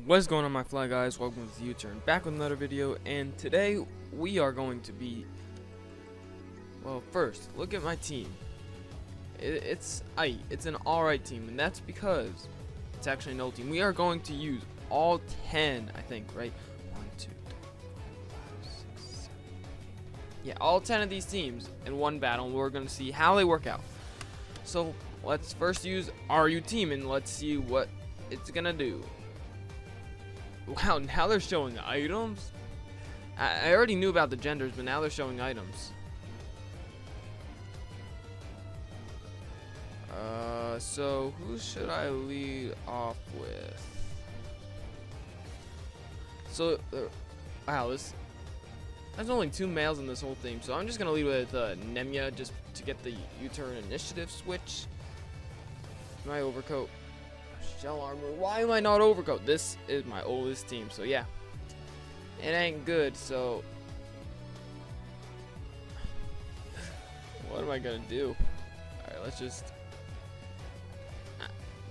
What's going on, my fly guys? Welcome to the U-Turn, back with another video, and today we are going to be, well, first, look at my team. It's an alright team, and that's because it's actually an old team. We are going to use all 10, I think, right? 1, 2, 3, 4, 5, 6, 7. Yeah, all 10 of these teams in one battle, and we're going to see how they work out. So, let's first use RU team, and let's see what it's going to do. Wow, now they're showing items? I already knew about the genders, but now they're showing items. So who should I lead off with? So, wow, there's only 2 males in this whole thing, so I'm just gonna lead with Nemia just to get the U-turn initiative switch. My overcoat. Shell armor. Why am I not overcoat? This is my oldest team, so yeah. It ain't good, so what am I gonna do? Alright, let's just.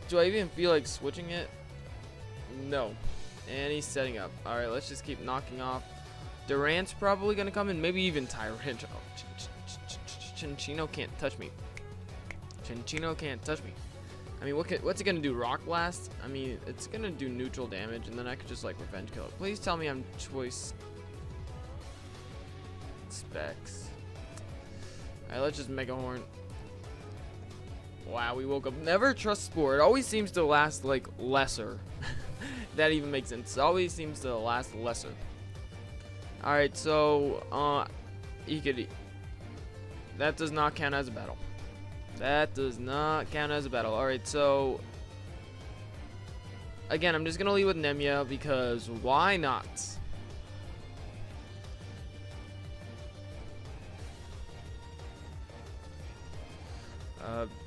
Do I even feel like switching it? No. And he's setting up. Alright, let's just keep knocking off. Durant's probably gonna come in, maybe even Tyrant. Oh, Chinchino can't touch me. Chinchino can't touch me. I mean, what's it gonna do? Rock Blast? I mean, it's gonna do neutral damage, and then I could just like revenge kill it. Please tell me I'm choice specs. Alright, let's just Mega Horn. Wow, we woke up. Never trust Spore. It always seems to last like lesser. That even makes sense. It always seems to last lesser. Alright, so Ikari. That does not count as a battle. That does not count as a battle. Alright, so again, I'm just gonna lead with Nemia because why not?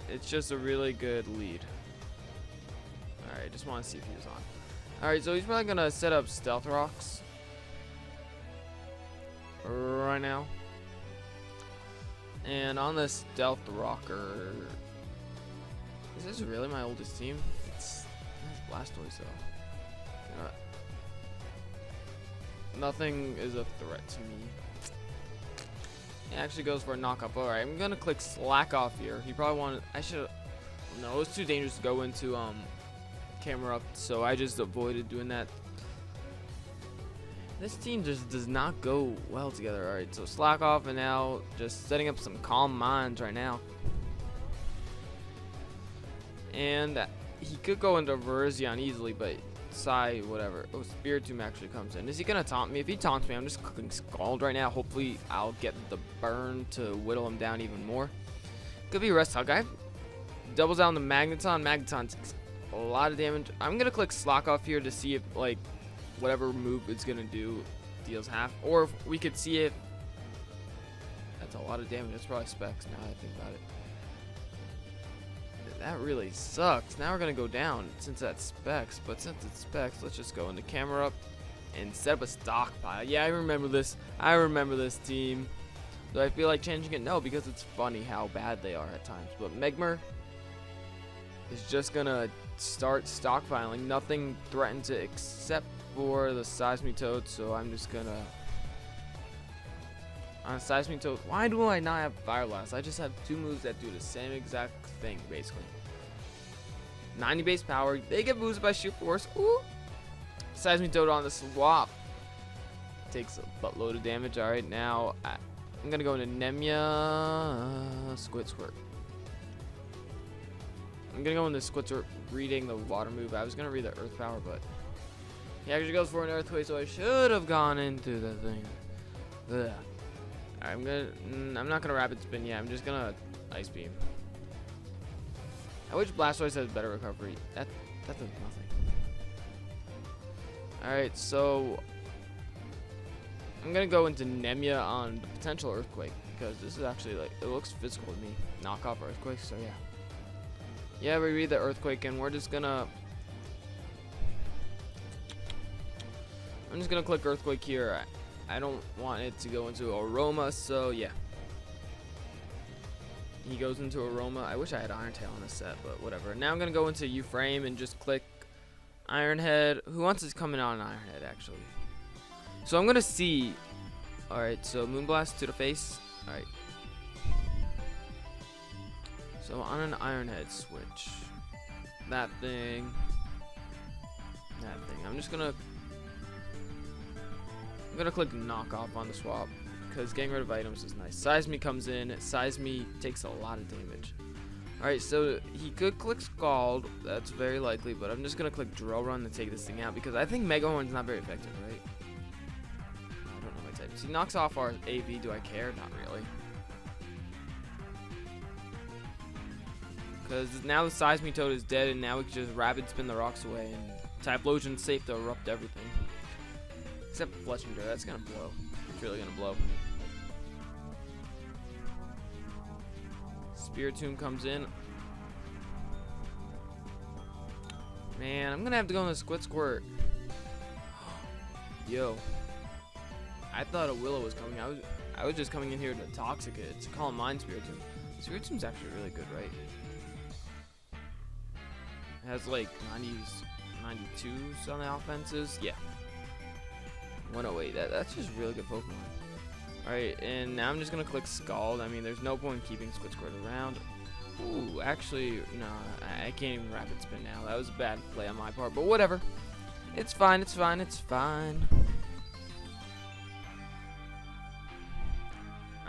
It's just a really good lead. Alright, just want to see if he was on. Alright, so he's probably gonna set up Stealth Rocks right now. And on this Stealth Rocker, is this really my oldest team? It's Blastoise though. You know what? Nothing is a threat to me. It actually goes for a knockup. Alright, I'm gonna click Slack Off here. He probably wanted. I should. No, it was too dangerous to go into camera up, so I just avoided doing that. This team just does not go well together. Alright, so Slack Off, and now just setting up some Calm Minds right now. And he could go into Verzion easily, but Psy, whatever. Oh, Spiritomb actually comes in. Is he gonna taunt me? If he taunts me, I'm just clicking Scald right now. Hopefully, I'll get the burn to whittle him down even more. Could be Rest Hug. I doubles out on the Magneton. Magneton takes a lot of damage. I'm gonna click Slack Off here to see if like whatever move it's gonna do deals half, or if we could see if that's a lot of damage. That's probably specs now that I think about it. That really sucks. Now we're gonna go down since that's specs, but since it's specs, let's just go into camera up and set up a stockpile. Yeah, I remember this. I remember this team. Do I feel like changing it? No, because it's funny how bad they are at times. But Megmer is just gonna start stockpiling. Nothing threatens it except for the Seismitoad, so I'm just gonna on Seismitoad. Why do I not have Fire Blast? I just have 2 moves that do the same exact thing, basically. 90 base power. They get boosted by Sheer Force. Ooh. Seismitoad on the swap. Takes a buttload of damage. Alright, now I'm gonna go into Nemia. Squirt. I'm gonna go into Squirt reading the water move. I was gonna read the Earth Power, but he actually goes for an Earthquake, so I should have gone into the thing. Ugh. I'm not gonna Rapid Spin yet. I'm just gonna Ice Beam. I wish Blastoise has better recovery. That does nothing. Alright, so I'm gonna go into Nemia on the potential Earthquake because this is actually like it looks physical to me. Knock off Earthquake, so yeah. Yeah, we read the Earthquake, and we're just gonna. I'm just gonna click Earthquake here. I don't want it to go into Aroma, so yeah. He goes into Aroma. I wish I had Iron Tail on this set, but whatever. Now I'm gonna go into U-Frame and just click Ironhead. Who wants to come in on an Ironhead, actually? So I'm gonna see. Alright, so Moonblast to the face. Alright. So on an Ironhead switch. That thing. That thing. I'm gonna click knock off on the swap. Because getting rid of items is nice. Seisme comes in. Seisme takes a lot of damage. Alright, so he could click Scald. That's very likely. But I'm just going to click Drill Run to take this thing out. Because I think Mega Horn's not very effective, right? I don't know my types. He knocks off our AV. Do I care? Not really. Because now the Seismitoad is dead. And now we can just Rapid Spin the rocks away. And Typhlosion's safe to erupt everything. Except Fletchinder. That's going to blow. It's really going to blow. Spiritomb comes in. Man, I'm gonna have to go on the Squirtle. Yo, I thought a Willow was coming. I was just coming in here to Toxic it. To Calm Mind Spiritomb. Spiritomb's actually really good, right? It has like 90s, 92s on the offenses. Yeah. 108. That's just really good Pokemon. Alright, and now I'm just going to click Scald. I mean, there's no point in keeping Squirtle around. Ooh, actually, no, I can't even Rapid Spin now. That was a bad play on my part, but whatever. It's fine, it's fine, it's fine.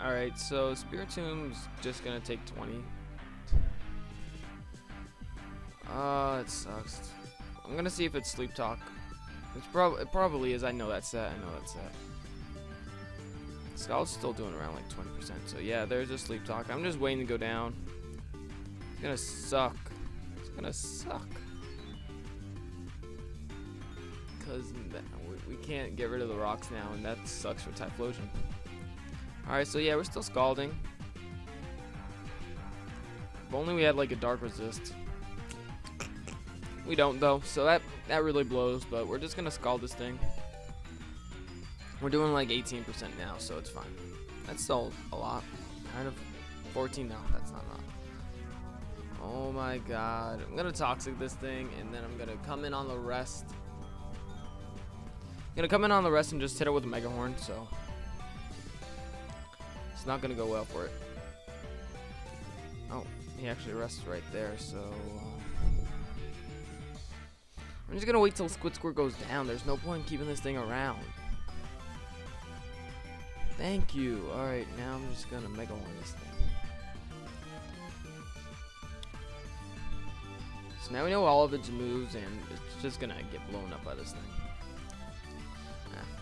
Alright, so Spiritomb's just going to take 20. It sucks. I'm going to see if it's Sleep Talk. It probably is. I know that set. Scald's still doing around like 20%. So yeah, there's a Sleep Talk. I'm just waiting to go down. It's gonna suck. It's gonna suck. Because we can't get rid of the rocks now, and that sucks for Typhlosion. Alright, so yeah, we're still Scalding. If only we had like a Dark Resist. We don't though, so that really blows, but we're just gonna Scald this thing. We're doing like 18% now, so it's fine. That's still a lot. Kind of 14 now. That's not a lot. Oh my god. I'm gonna Toxic this thing, and then I'm gonna come in on the rest. I'm gonna come in on the rest and just hit it with a Mega Horn, so it's not gonna go well for it. Oh, he actually rests right there, so I'm just gonna wait till Squirtle goes down. There's no point in keeping this thing around. Thank you. Alright, now I'm just gonna Mega Horn this thing. So now we know all of its moves, and it's just gonna get blown up by this thing.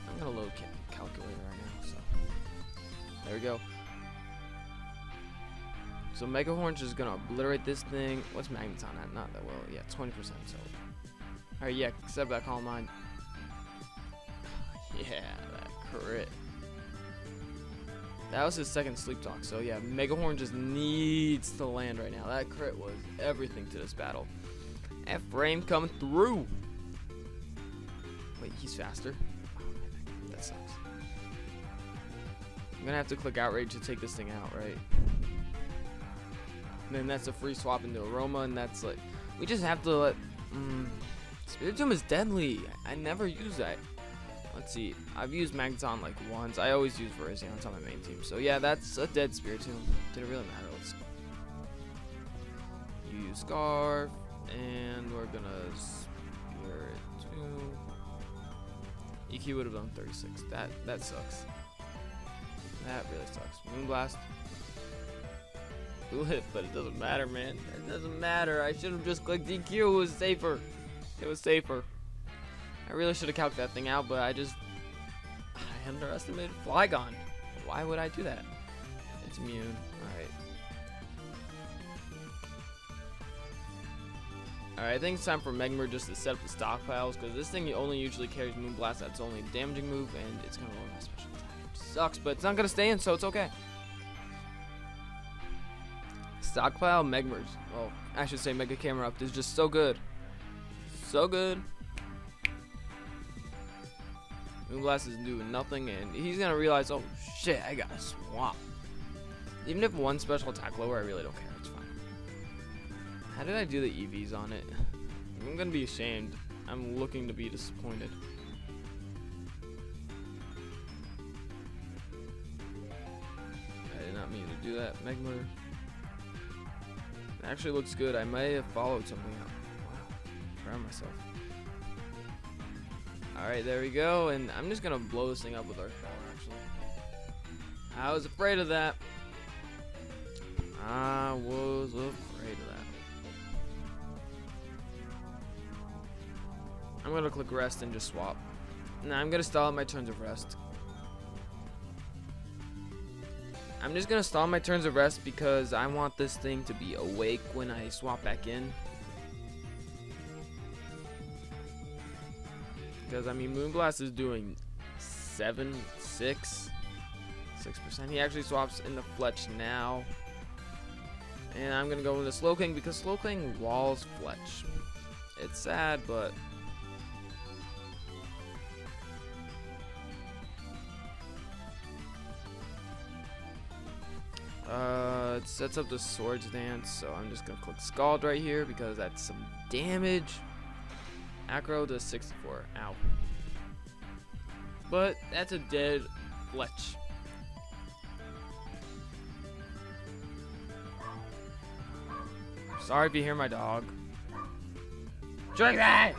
I'm gonna load calculator right now, so there we go. So Mega Horn's just gonna obliterate this thing. What's Magneton at? Not that well. Yeah, 20%. So alright, yeah, except that Calm Mind. Yeah, that crit. That was his second Sleep Talk, so yeah, Mega Horn just needs to land right now. That crit was everything to this battle. F-Frame coming through. Wait, he's faster? Oh, that sucks. I'm gonna have to click Outrage to take this thing out, right? And then that's a free swap into Aroma, and that's like, we just have to let, Spiritomb is deadly. I never use that. Let's see. I've used Magneton like once. I always use Virizion on my main team. So yeah, that's a dead Spiritomb. Did it really matter? Let's use Scarf, and we're gonna Spiritomb. EQ would have done 36. That sucks. That really sucks. Moonblast. But it doesn't matter, man. It doesn't matter. I should have just clicked EQ. It was safer. It was safer. I really should have calced that thing out, but I underestimated Flygon. Why would I do that? It's immune. Alright, I think it's time for Magmar just to set up the stockpiles, because this thing only usually carries Moonblast. That's only a damaging move, and it's going to lower my special attack. Which sucks, but it's not going to stay in, so it's okay. Stockpile Magmars. Well, I should say Mega Camerupt is just so good. So good. Moonblast is doing nothing, and he's gonna realize, oh shit, I got a swamp. Even if one special attack lower, I really don't care. It's fine. How did I do the EVs on it? I'm gonna be ashamed. I'm looking to be disappointed. I did not mean to do that. Magmar. It actually looks good. I may have followed something up. Wow. Proud of myself. Alright, there we go. And I'm just going to blow this thing up with Earth Power, actually. I was afraid of that. I was afraid of that. I'm going to click rest and just swap. Nah, I'm going to stall out my turns of rest. I'm just going to stall my turns of rest because I want this thing to be awake when I swap back in. Because, I mean, Moonblast is doing 6%. He actually swaps into Fletch now. And I'm going to go with the Slowking because Slowking walls Fletch. It's sad, but... it sets up the Swords Dance, so I'm just going to click Scald right here because that's some damage. Acro does 64. Ow. But that's a dead Fletch. Sorry if you hear my dog. Drink that!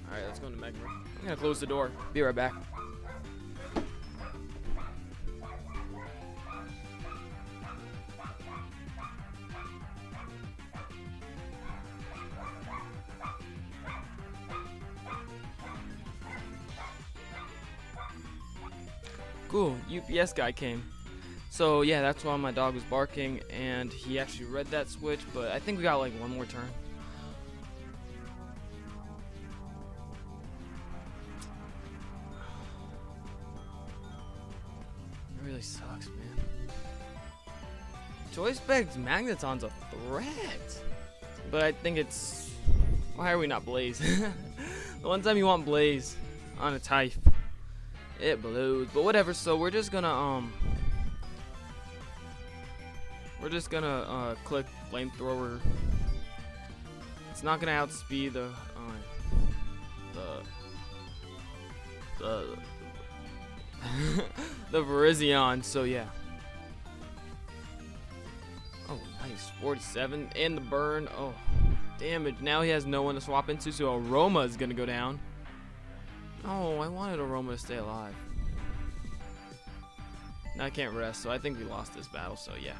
Alright, let's go into Magmar. I'm gonna close the door. Be right back. Cool, UPS guy came. So yeah, that's why my dog was barking, and he actually read that switch, but I think we got like one more turn. It really sucks, man. Choice Beg's Magneton's a threat, but I think it's... Why are we not Blaze? The one time you want Blaze on a type, it blows, but whatever. So we're just gonna click Flamethrower. It's not gonna outspeed the the Virizion, so yeah. Oh, nice. 47 and the burn. Oh, damage. Now he has no one to swap into, so Aroma is gonna go down. Oh, I wanted Aroma to stay alive. Now I can't rest, so I think we lost this battle, so yeah.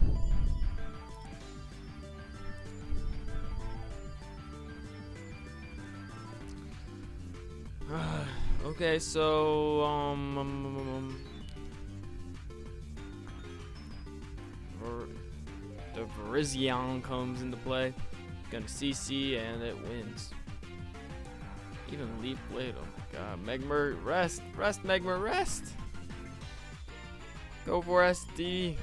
Okay, so the Virizion comes into play. Gonna CC and it wins. Even Leaf Blade. Oh my god. Magmar, rest, Magmar, rest. Go for SD.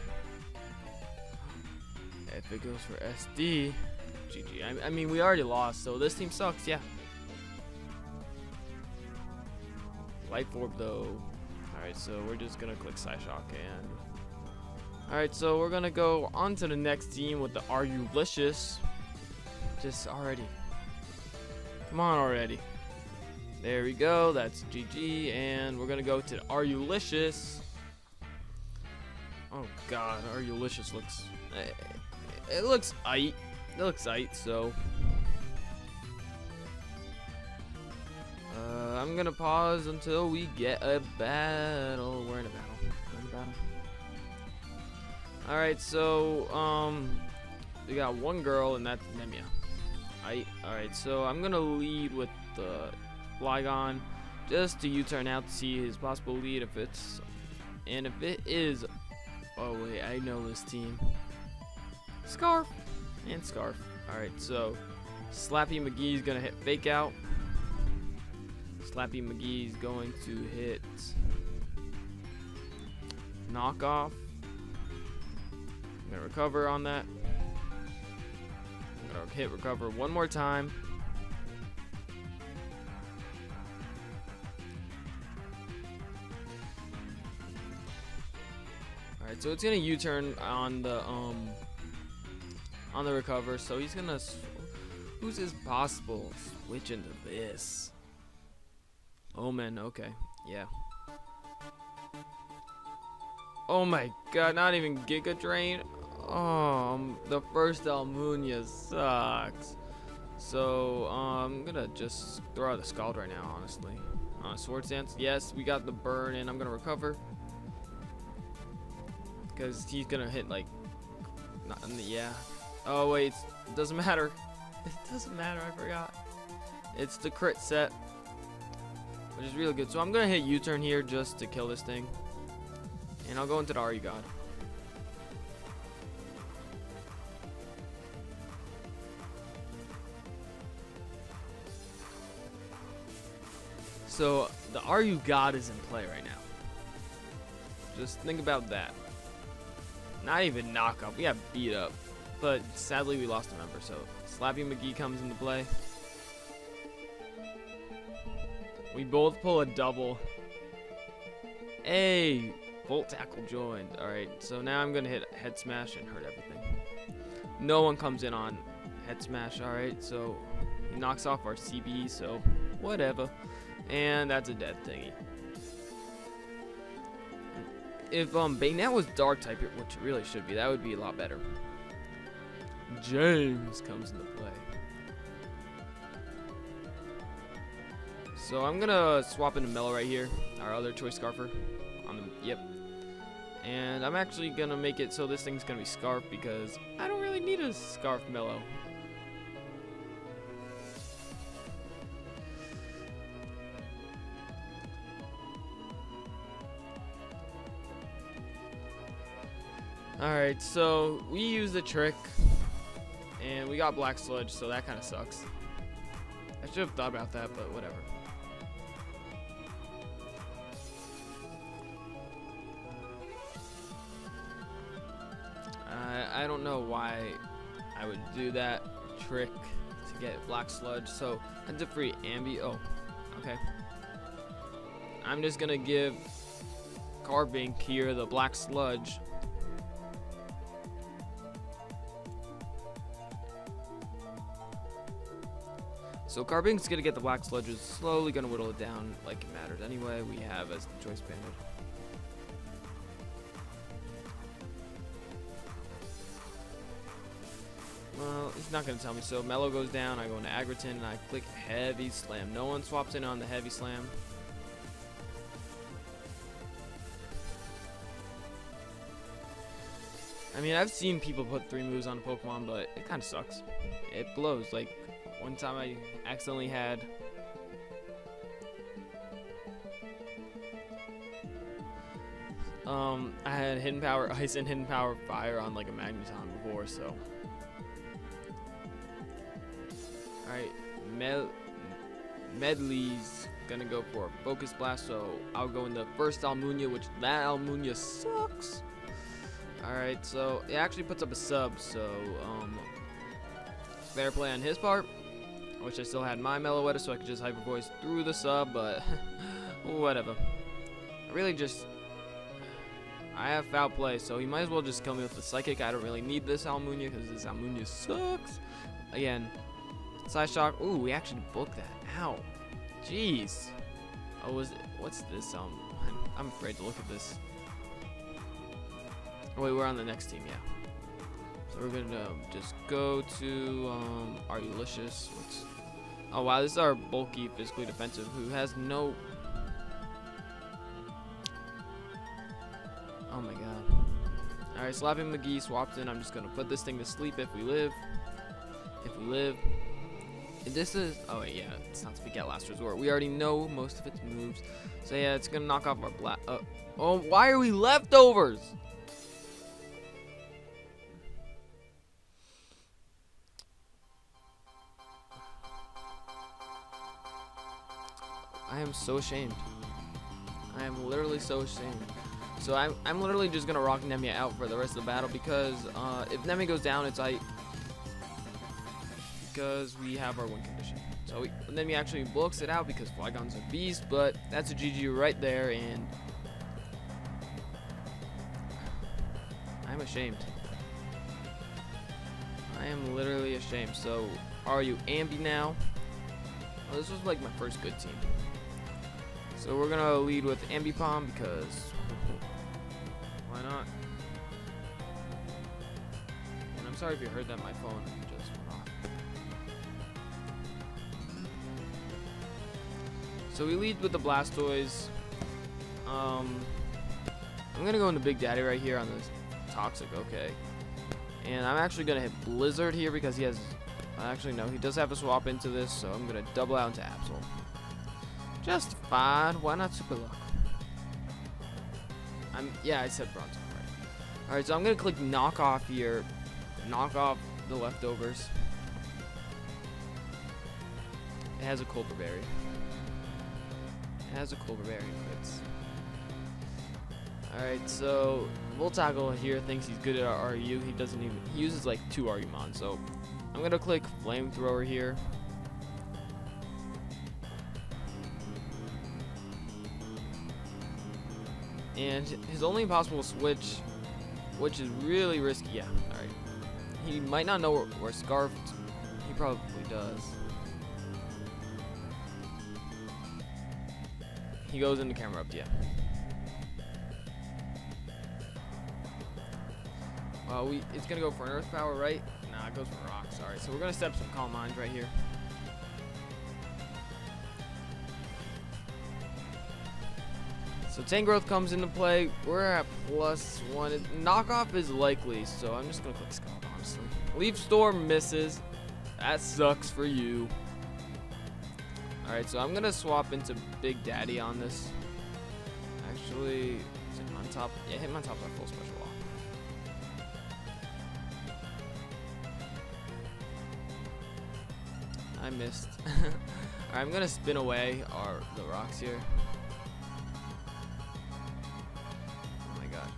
If it goes for SD, GG. I mean, we already lost, so this team sucks. Yeah. Life Orb though. Alright, so we're just gonna click Psyshock and... Alright, so we're gonna go on to the next team with the Arulicious. Just already. Come on already. There we go, that's GG, and we're gonna go to Arulicious. Oh god, Arulicious looks... It looks aight. It looks aight, so... I'm gonna pause until we get a battle. We're in a battle. We're in a battle. Alright, so, we got one girl, and that's Nemia. Alright, so I'm gonna lead with the Flygon, just to U-turn out to see his possible lead if it's... And if it is... Oh wait, I know this team. Scarf! And Scarf. Alright, so Slappy McGee's gonna hit Fake Out. Slappy McGee's going to hit Knockoff. I'm gonna recover on that. I'm gonna hit recover one more time. Alright, so it's gonna U-turn on the recover, so he's gonna Who's is possible? Switch into this. Omen, okay. Yeah. Oh my god, not even Giga Drain. Oh, the first Almunia sucks. So, I'm gonna just throw out the Scald right now, honestly. Swords Dance, yes, we got the burn and I'm gonna recover. Because he's gonna hit like, yeah. Oh wait, it doesn't matter. It doesn't matter, I forgot. It's the crit set, which is really good. So I'm gonna hit U-turn here just to kill this thing. And I'll go into the Are You God. So the Are You God is in play right now. Just think about that. Not even knock up. We got beat up. But sadly we lost a member, so Slappy McGee comes into play. We both pull a double. Hey! Volt Tackle joined. Alright, so now I'm gonna hit Head Smash and hurt everything. No one comes in on Head Smash, alright, so he knocks off our CB, so whatever. And that's a dead thingy. If Baynet was Dark type, which it really should be, that would be a lot better. James comes into play. So I'm gonna swap into Mellow right here, our other Choice Scarfer. Yep. And I'm actually gonna make it so this thing's gonna be Scarf because I don't really need a Scarf Mellow. Alright, so we used the trick and we got Black Sludge, so that kind of sucks. I should have thought about that, but whatever. I don't know why I would do that trick to get Black Sludge, so that's a free Ambi. Oh, okay. I'm just gonna give Carbink here the Black Sludge. So Carbink's gonna get the Black Sludge, is slowly gonna whittle it down like it matters anyway. We have as the Choice Bandit. Well, he's not gonna tell me. So Mellow goes down, I go into Aggreton and I click Heavy Slam. No one swaps in on the Heavy Slam. I mean, I've seen people put 3 moves on a Pokemon, but it kind of sucks. It blows. Like, one time I accidentally had I had Hidden Power Ice and Hidden Power Fire on like a Magneton before, so. Alright, Medley's gonna go for a Focus Blast, so I'll go in the first Almunia, which that Almunia sucks. Alright, so it actually puts up a sub, so fair play on his part. I wish I still had my Meloetta so I could just Hyper Voice through the sub, but whatever. I have foul play, so he might as well just kill me with the Psychic. I don't really need this Almunia because this Almunia sucks. Again, Side Shock. Ooh, we actually booked that. Ow. Jeez. Oh, what's this? I'm afraid to look at this. Oh wait, we're on the next team, yeah. So we're gonna just go to our Ulysses. Oh wow, this is our bulky, physically defensive who has no. Oh my god. Alright, Slapping McGee swapped in. I'm just gonna put this thing to sleep if we live. If we live. This is. Oh wait, yeah, it's not Speak Last Resort. We already know most of its moves. So yeah, it's gonna knock off our black. Oh, why are we leftovers? I am so ashamed. I am literally so ashamed. So I'm literally just gonna rock Nemia out for the rest of the battle because if Nemia goes down, it's because we have our win condition. So Nemia actually blocks it out because Flygon's a beast, but that's a GG right there, and I'm ashamed. I am literally ashamed. So Aryu Ambi now. Well, this was like my first good team. So we're gonna lead with Ambipom because why not? And I'm sorry if you heard that, my phone just went off. So we lead with the Blastoise. I'm gonna go into Big Daddy right here on this Toxic, okay. And I'm actually gonna hit Blizzard here because he has, actually no, he does have to swap into this, so I'm gonna double out into Absol. Just fine, why not Super Luck? Yeah, I said Bronzong, right. Alright, so I'm gonna click knock off here, knock off the leftovers. It has a Colbur Berry. It has a Colbur Berry quits. Alright, so Voltackle here thinks he's good at our RU. He doesn't even, he uses like 2 Argumon, so I'm gonna click Flamethrower here. And his only possible switch, which is really risky, yeah, alright. He might not know where Scarfed, he probably does. He goes into Camera Up, yeah. It's gonna go for an Earth Power, right? Nah, it goes for Rocks. Alright, so we're gonna step some Calm Mind right here. So Tangrowth comes into play. We're at +1. Knockoff is likely, so I'm just gonna click Scald, honestly. Leaf Storm misses. That sucks for you. Alright, so I'm gonna swap into Big Daddy on this. Actually, hit him on top. Yeah, hit him on top of that full special wall. I missed. Alright, I'm gonna spin away the rocks here. Oh my god.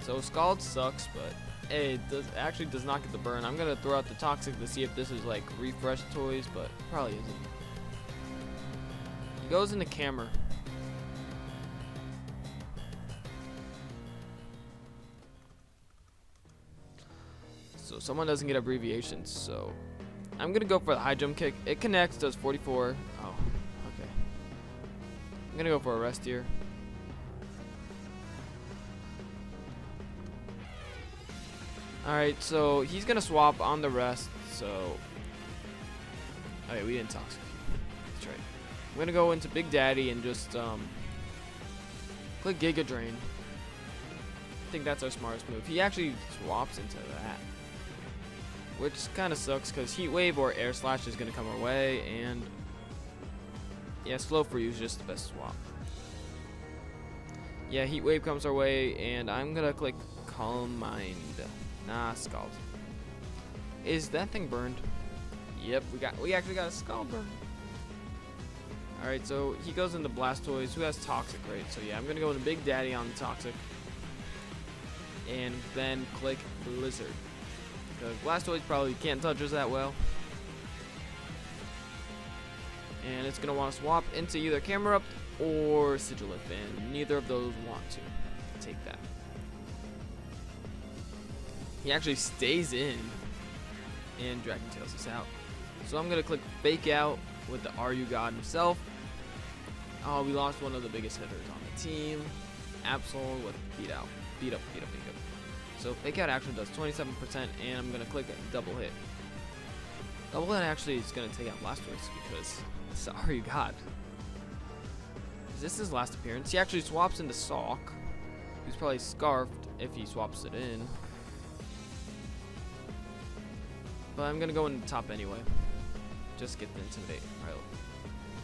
So Scald sucks, but hey, it actually does not get the burn. I'm gonna throw out the Toxic to see if this is like refresh toys, but probably isn't. He goes into Camera. So someone doesn't get abbreviations, so I'm gonna go for the high jump kick. It connects, does 44. Oh, okay. I'm gonna go for a rest here. Alright, so he's gonna swap on the rest, so okay, we didn't Toxic. That's right. I'm gonna go into Big Daddy and just click Giga Drain. I think that's our smartest move. He actually swaps into that, which kind of sucks because Heat Wave or Air Slash is going to come our way, and yeah, Slow for You is just the best swap. Yeah, Heat Wave comes our way, and I'm going to click Calm Mind. Nah, Scald. Is that thing burned? Yep, we actually got a Scald burn. Alright, so he goes into Blastoise, who has Toxic, right? So yeah, I'm going to go into Big Daddy on the Toxic, and then click Blizzard. Because Blastoise probably can't touch us that well. And it's going to want to swap into either Camera Up or Sigilif, and neither of those want to take that. He actually stays in, and Dragon Tails us out. So I'm going to click Fake Out with the RU God himself. Oh, we lost one of the biggest hitters on the team. Absol with Beat Up. So Fake Out actually does 27%, and I'm going to click a double hit. Double hit actually is going to take out Blastoise because sorry God. Is this his last appearance? He actually swaps into Sawk. He's probably Scarfed if he swaps it in. But I'm going to go in the top anyway. Just get the Intimidate. Alright,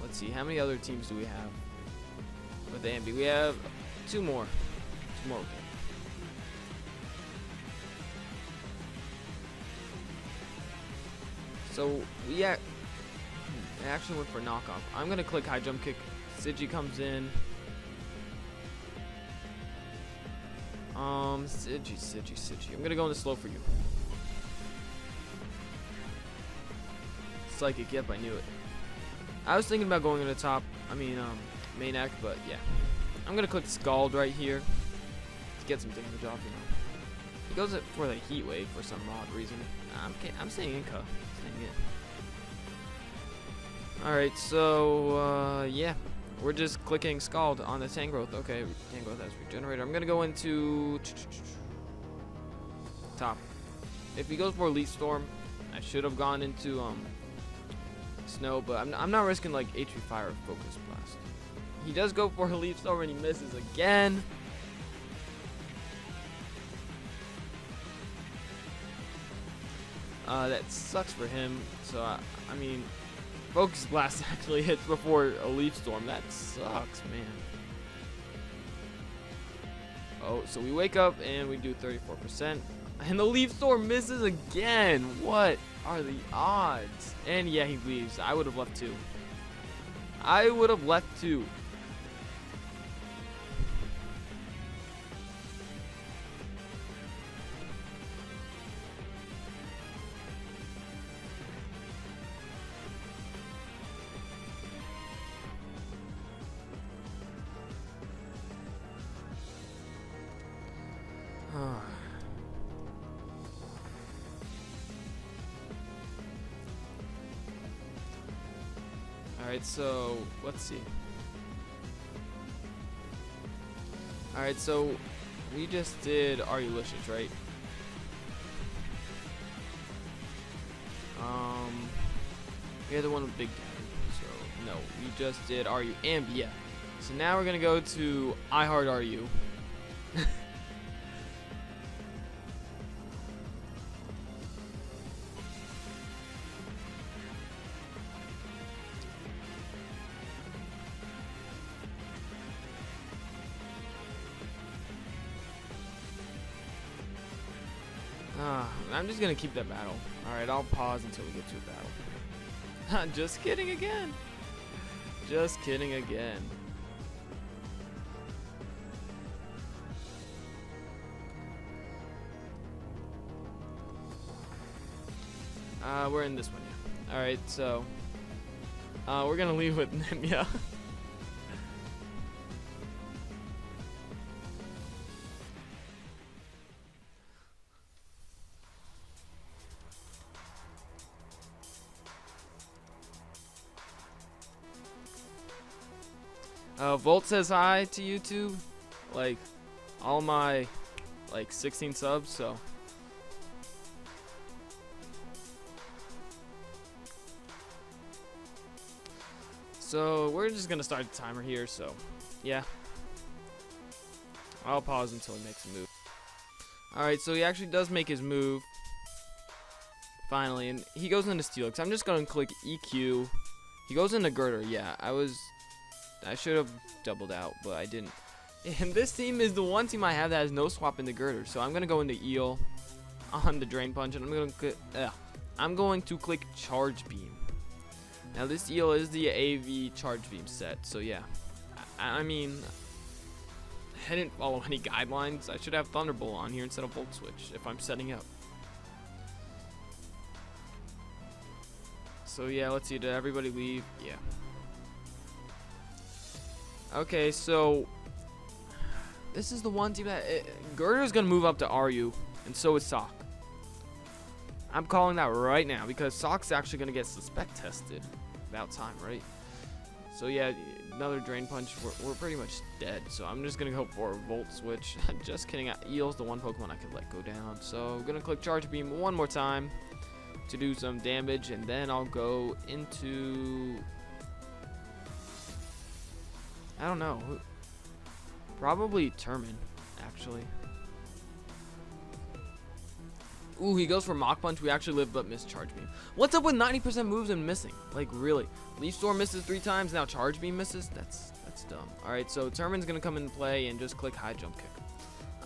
let's see. How many other teams do we have with Ambi? We have two more. Two more. Okay. So we I actually went for knockoff. I'm gonna click high jump kick. Sigi comes in. Sigi. I'm gonna go into Slow for You. Psychic, yep, I knew it. I was thinking about going in the top, main act, but yeah. I'm gonna click Scald right here to get some damage off, you know. He goes for the Heat Wave for some odd reason. I'm saying Inca. Staying in. Alright, so, yeah. We're just clicking Scald on the Tangrowth. Okay, Tangrowth has regenerated. I'm gonna go into top. If he goes for Leaf Storm, I should have gone into Snow, but I'm not risking like HP Fire or Focus Blast. He does go for a Leaf Storm and he misses again. That sucks for him. So I mean, Focus Blast actually hits before a Leaf Storm. That sucks, man. Oh, so we wake up and we do 34%. And the Leaf Storm misses again. What are the odds? And yeah, he leaves. I would have left too. I would have left too. Alright, so let's see. Alright, so we just did Are You Licious, right? We had the one with Big Daddy. So no, we just did Are You Ambi, yeah. So now we're gonna go to I Heart Are You. I'm just gonna keep that battle. Alright, I'll pause until we get to a battle. Just kidding again. Just kidding again. We're in this one, yeah. Alright, so we're gonna leave with Nemia. Volt says hi to YouTube, like all my 16 subs, so we're just gonna start the timer here, so yeah, I'll pause until he makes a move. Alright, so he actually does make his move finally, and he goes into Steelix. I'm just gonna click EQ. He goes into Girder. Yeah, I should have doubled out, but I didn't. And this team is the one team I have that has no swap into Girder. So I'm going to go into Eel on the Drain Punch, and I'm going to click Charge Beam. Now this Eel is the AV Charge Beam set, so yeah. I mean, I didn't follow any guidelines. I should have Thunderbolt on here instead of Volt Switch if I'm setting up. So yeah, let's see, did everybody leave? Yeah. Okay, so this is the one team that Girder's gonna move up to RU, and so is Sock. I'm calling that right now because Sock's actually gonna get suspect tested. About time, right? So yeah, another Drain Punch. We're pretty much dead. So I'm just gonna go for a Volt Switch. Just kidding. Eel's the one Pokemon I could let go down. So I'm gonna click Charge Beam one more time to do some damage, and then I'll go into, I don't know, probably Termin, actually. Ooh, he goes for Mach Punch. We actually live but miss Charge Beam. What's up with 90% moves and missing? Like, really? Leaf Storm misses 3 times, now Charge Beam misses? That's dumb. Alright, so Termin's gonna come into play and just click High Jump Kick.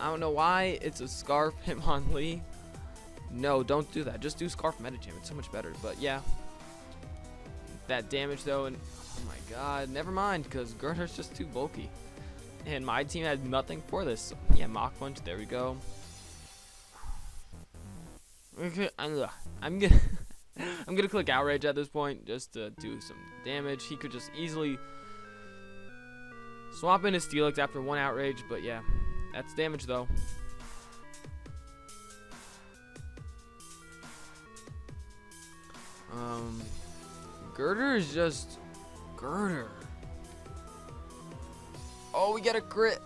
I don't know why it's a Scarf Hitmonlee. No, don't do that. Just do Scarf Medicham. It's so much better. But yeah, that damage though, and oh my god, never mind, because Girder's just too bulky. And my team had nothing for this. So, yeah, Mach Punch, there we go. Okay, I'm gonna I'm gonna click Outrage at this point just to do some damage. He could just easily swap in his Steelix after 1 Outrage, but yeah, that's damage though. Girder is just Girder. Oh, we get a crit.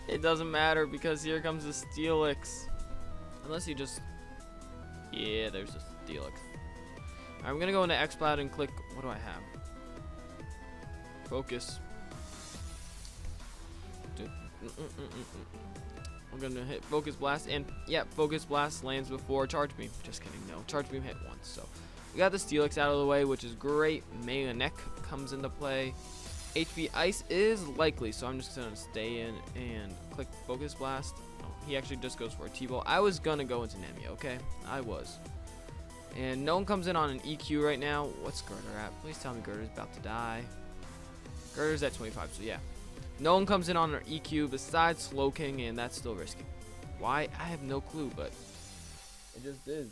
It doesn't matter because here comes the Steelix. Unless you just... Yeah, there's a Steelix. I'm gonna go into XSplat and click... What do I have? Focus. I'm gonna hit Focus Blast, and yeah, Focus Blast lands before Charge Beam. Just kidding, no. Charge Beam hit once, so we got the Steelix out of the way, which is great. Mega Neck comes into play. HP Ice is likely, so I'm just gonna stay in and click Focus Blast. Oh, he actually just goes for a T-Ball. I was gonna go into Nemia, okay? I was. And no one comes in on an EQ right now. What's Girder at? Please tell me Girder's about to die. Girder's at 25, so yeah. No one comes in on an EQ besides Slowking, and that's still risky. Why? I have no clue, but it just is.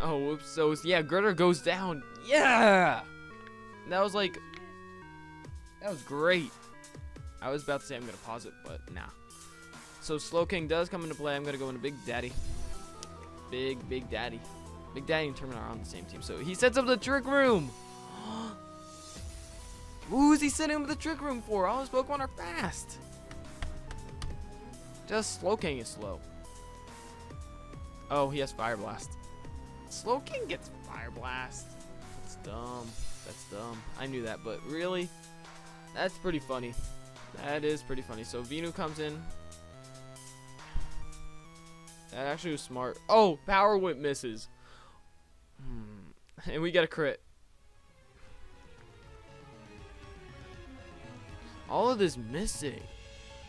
Oh, whoops. So, yeah, Girder goes down. Yeah! That was like... That was great. I was about to say I'm going to pause it, but nah. So, Slowking does come into play. I'm going to go into Big Daddy. Big Daddy. Big Daddy and Terminator are on the same team. So, he sets up the Trick Room. Who is he setting up the Trick Room for? All his Pokemon are fast. Just Slowking is slow. Oh, he has Fire Blast. Slowking gets Fire Blast. That's dumb. That's dumb. I knew that, but really? That's pretty funny. That is pretty funny. So Venu comes in. That actually was smart. Oh, Power Whip misses. And we get a crit. All of this missing.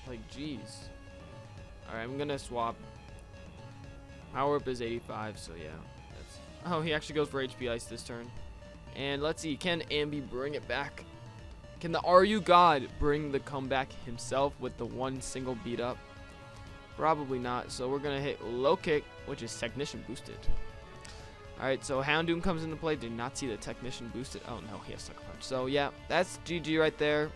Like, jeez. Alright, I'm gonna swap. Power Whip is 85, so yeah. Oh, he actually goes for HP Ice this turn. And let's see, can Ambi bring it back? Can the RU God bring the comeback himself with the one single beat up? Probably not. So we're going to hit Low Kick, which is Technician boosted. Alright, so Houndoom comes into play. Did not see the Technician boosted. Oh, no, he has Sucker Punch. So, yeah, that's GG right there.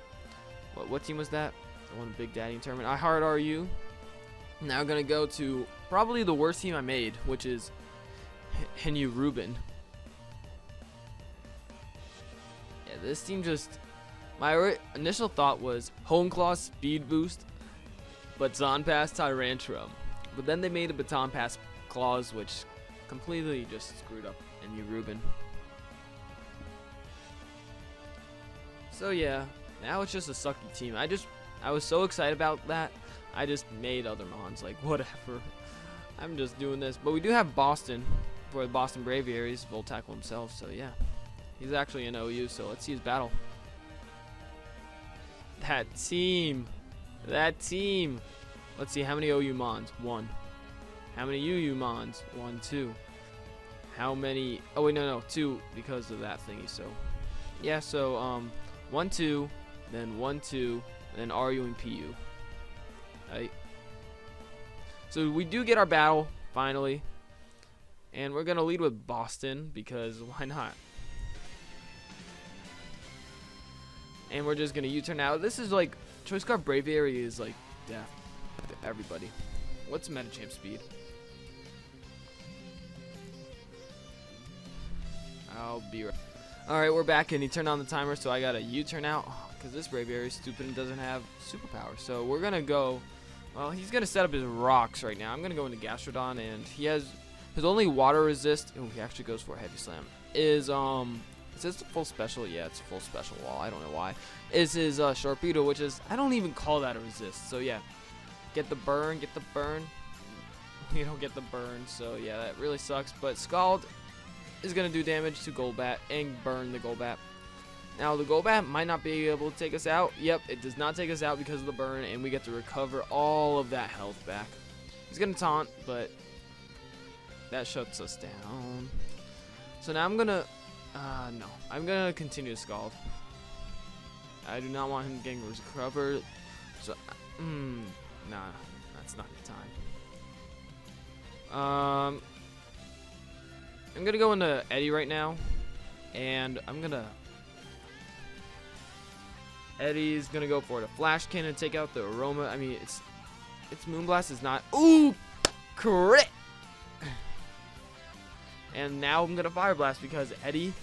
What team was that? The one Big Daddy tournament. I Heart RU. Now going to go to probably the worst team I made, which is Henry Rubin. Yeah, this team just... My initial thought was Hone Claw Speed Boost, Baton Pass Tyrantrum. But then they made a Baton Pass Claws, which completely just screwed up Henry Rubin. So yeah, now it's just a sucky team. I was so excited about that, I just made other mons, like whatever. I'm just doing this. But we do have Boston for the Boston Braviaries, Volt Tackle himself, so yeah. He's actually an OU, so let's see his battle. That team. Let's see, how many OU mons? 1. How many UU mons? 1, 2. How many? Oh wait, no, 2 because of that thingy. So yeah, so 1, 2, then 1, 2, then RU and PU. Right. So we do get our battle finally, and we're gonna lead with Boston because why not? And we're just gonna U-turn out. This is like Choice Scarf Braviary is like death to everybody. What's Metachamp speed? I'll be right. Alright, we're back and he turned on the timer, so I gotta U-turn out because this Braviary is stupid and doesn't have superpower. So we're gonna go. Well, he's gonna set up his rocks right now. I'm gonna go into Gastrodon, and he has his only water resist. Oh, he actually goes for a Heavy Slam. Is this a full special? Yeah, it's a full special wall. I don't know why. Is his Sharpedo, which is, I don't even call that a resist. So yeah, get the burn. You don't get the burn, so yeah, that really sucks. But Scald is gonna do damage to Golbat and burn the Golbat. Now the Golbat might not be able to take us out. Yep, it does not take us out because of the burn, and we get to recover all of that health back. He's gonna taunt, but that shuts us down. So now I'm gonna continue to Scald. I do not want him getting recovered. So, nah, that's not the time. I'm gonna go into Eddie right now, and Eddie's gonna go for the Flash Cannon, take out the Aroma. I mean, its Moonblast is not. Ooh, crit! And now I'm gonna Fire Blast because Eddie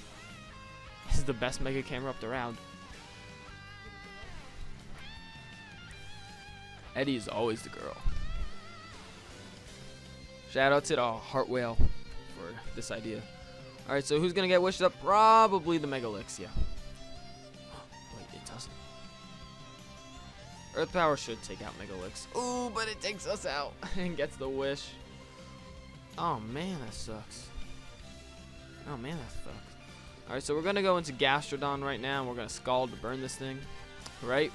is the best Mega Camerupt around. Eddie is always the girl. Shout out to the Heart Whale for this idea. Alright, so who's gonna get wished up? Probably the Megalixia. Wait, it doesn't. Earth Power should take out Megalix. Ooh, but it takes us out and gets the wish. Oh man, that sucks. Oh man, that sucks. Alright, so we're gonna go into Gastrodon right now, and we're gonna Scald to burn this thing. Right?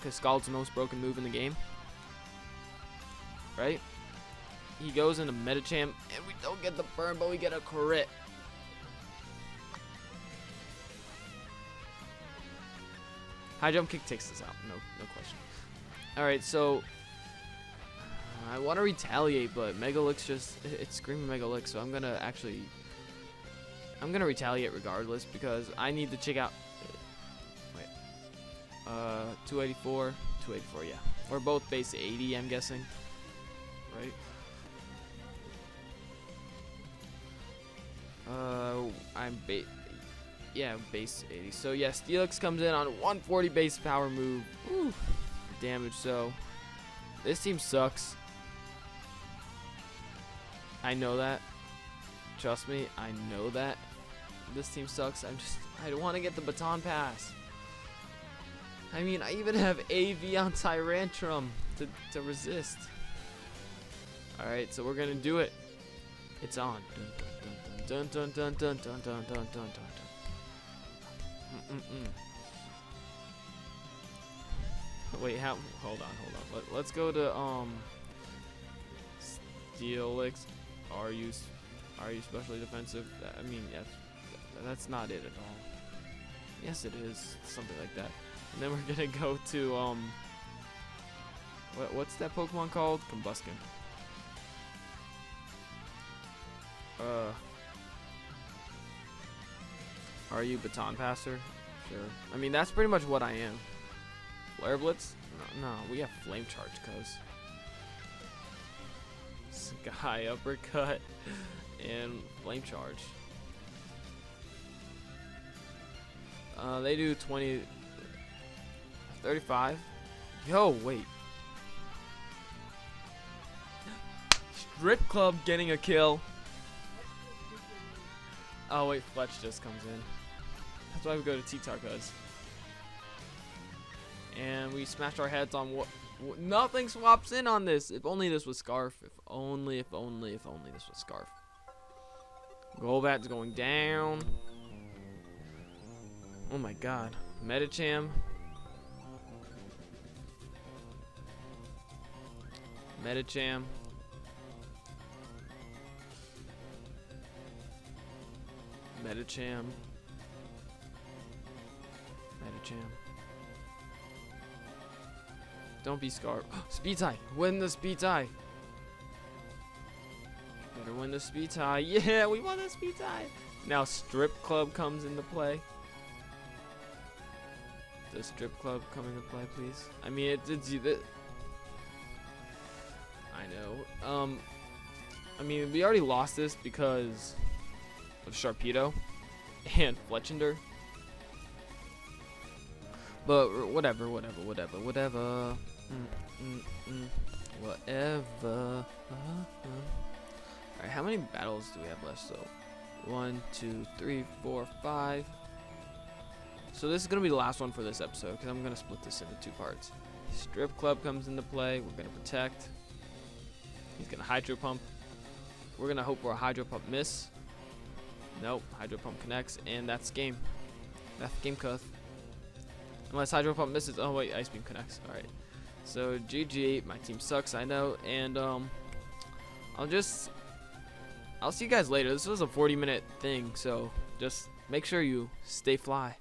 Because Scald's the most broken move in the game. Right? He goes into Medicham, and we don't get the burn, but we get a crit. High Jump Kick takes this out. No question. Alright, so I want to retaliate, but Megalix it's screaming Megalix, so I'm gonna retaliate regardless because I need to check out. Wait, 284, yeah. We're both base 80, I'm guessing, right? Yeah, base 80. So yeah, Steelix comes in on 140 base power move. Ooh, damage. So this team sucks. I know that. Trust me, I know that. This team sucks. I don't want to get the baton pass. I mean, I even have AV on Tyrantrum to resist. All right, so we're gonna do it. It's on. Dun dun dun dun dun dun dun dun dun dun. Wait, hold on. Let's go to Steelix. Are you specially defensive? I mean, yes, that's not it at all. Yes, it is. Something like that. And then we're gonna go to what's that Pokemon called? Combuskin. Are you Baton Passer? Sure. I mean, that's pretty much what I am. Flare Blitz? No, we have Flame Charge, cuz. Sky Uppercut and Flame Charge. They do 35. Yo, wait. Strip Club getting a kill. Oh wait, Fletch just comes in. That's why we go to T-Tarcuz. And we smash our heads on what? Nothing swaps in on this. If only this was Scarf. If only this was Scarf. Golbat's going down. Oh my god. Medicham. Medicham. Medicham. Medicham. Don't be Scarf. Speed tie. Win the speed tie. Better win the speed tie. Yeah, we won the speed tie. Now Strip Club comes into play. Does Strip Club come into play, please? I mean, it's I know. I mean, we already lost this because of Sharpedo and Fletchinder. But whatever. Whatever. Alright, how many battles do we have left? So 1, 2, 3, 4, 5. So this is gonna be the last one for this episode because I'm gonna split this into 2 parts. Strip Club comes into play. We're gonna protect. He's gonna Hydro Pump. We're gonna hope for a Hydro Pump miss. Nope, Hydro Pump connects, and that's game. That's game cut. Unless Hydro Pump misses. Oh wait, Ice Beam connects. All right. So GG. My team sucks, I know. And I'll see you guys later. This was a 40-minute thing, so just make sure you stay fly.